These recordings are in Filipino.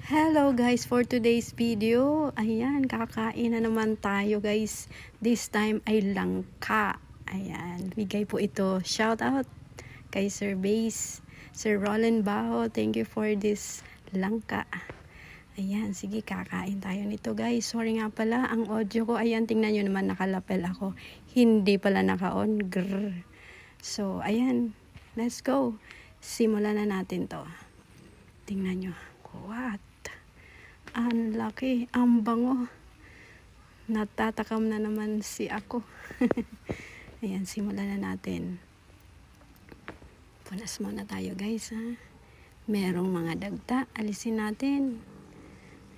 Hello guys, for today's video, ayan, kakain na naman tayo guys. This time ay langka. Ayan, bigay po ito. Shout out kay Sir Base, Sir Roland Baho. Thank you for this langka. Ayan, sige, kakain tayo nito guys. Sorry nga pala, ang audio ko, ayan, tingnan nyo naman, nakalapel ako. Hindi pala naka-on. Grrr. So, ayan, let's go. Simulan na natin to. Tingnan nyo. What? Ang laki, ang bango. Natatakam na naman si ako. Ayan, simulan na natin. Punas muna tayo guys ha. Merong mga dagta, alisin natin.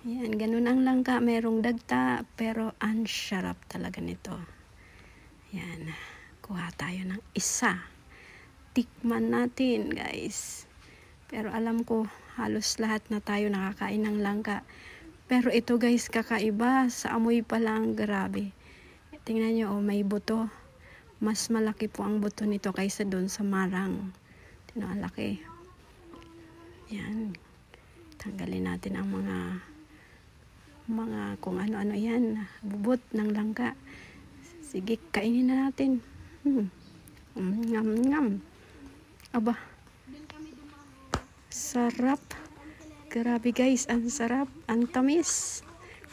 Ayan, ganun ang langka, merong dagta, pero ang sarap talaga nito. Ayan, kuha tayo ng isa. Tikman natin guys. Pero alam ko, halos lahat na tayo nakakain ng langka. Pero ito guys, kakaiba. Sa amoy pa lang, grabe. Tingnan nyo, oh, may buto. Mas malaki po ang buto nito kaysa doon sa marang. Tingnan, ang laki. Yan. Tanggalin natin ang mga kung ano-ano yan. Bubot ng langka. Sige, kainin na natin. Ngam, ngam. Aba. Sarap. Grabe guys, ang sarap, ang tamis.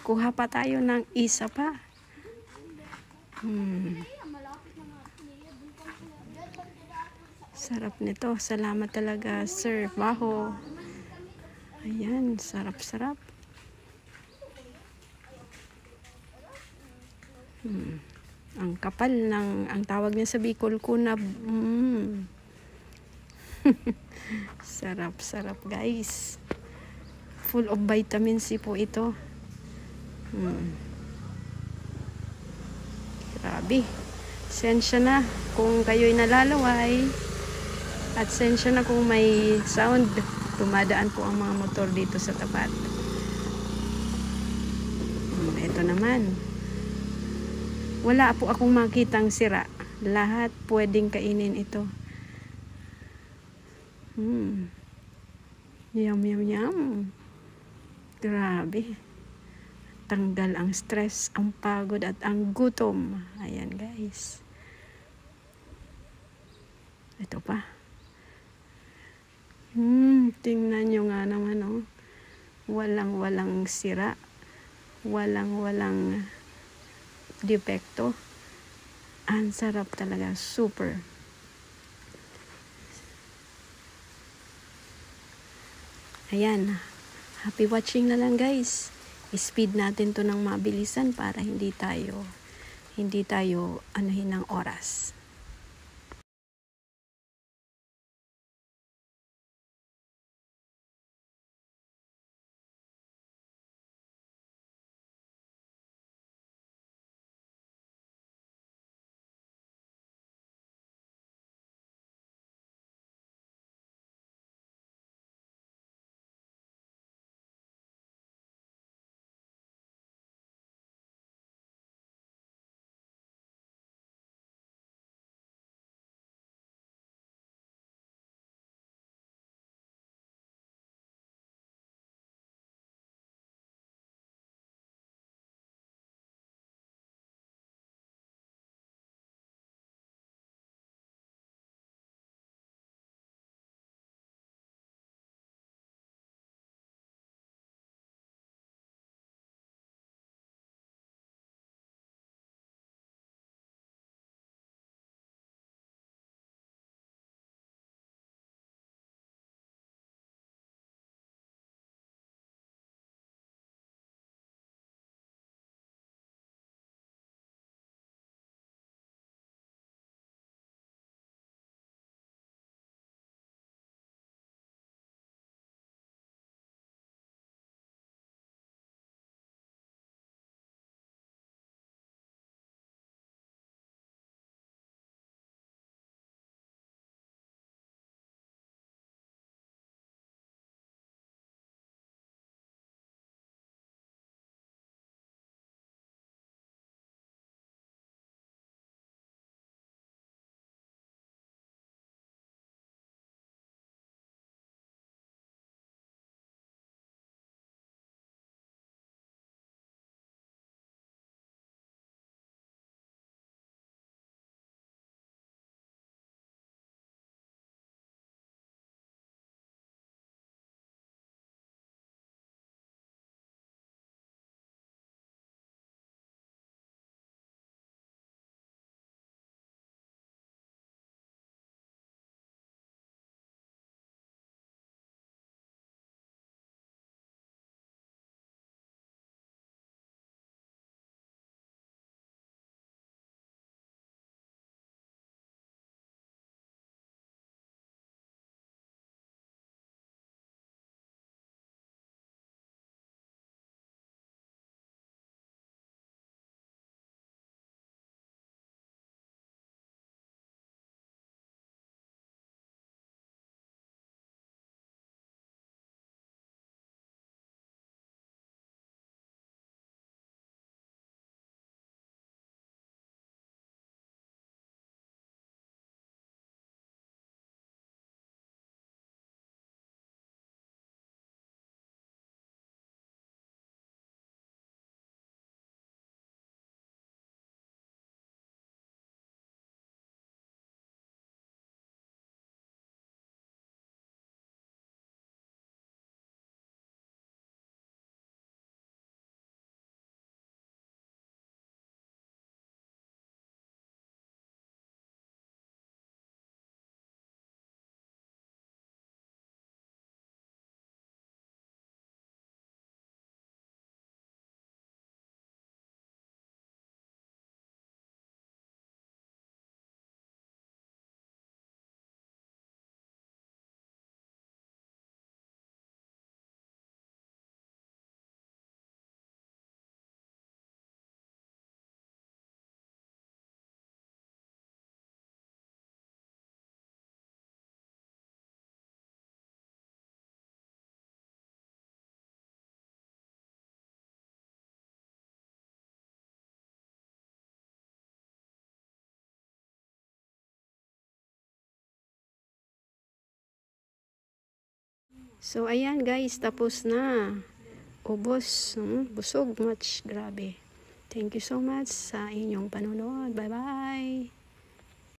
Kuha pa tayo ng isa pa. Sarap nito. Salamat talaga, Sir Baho. Ayan, sarap-sarap. Ang kapal ng, ang tawag niya sa Bicol, kunab. Sarap-sarap guys. Full of vitamin C po ito. Grabe. Sensya na kung kayo'y nalalaway. At sensya na kung may sound. Tumadaan po ang mga motor dito sa tapat. Ito naman. Wala po akong makitang sira. Lahat pwedeng kainin ito. Yum, yum, yum. Grabe. Tanggal ang stress, ang pagod at ang gutom. Ayan guys. Ito pa. Tingnan nyo nga naman oh. Walang sira. Walang depekto. Ang sarap talaga. Super. Ayan. Happy watching na lang guys. Speed natin to ng mabilisan para hindi tayo anuhin ng oras. So, ayan guys, tapos na. Ubos, busog much, grabe. Thank you so much sa inyong panonood. Bye-bye!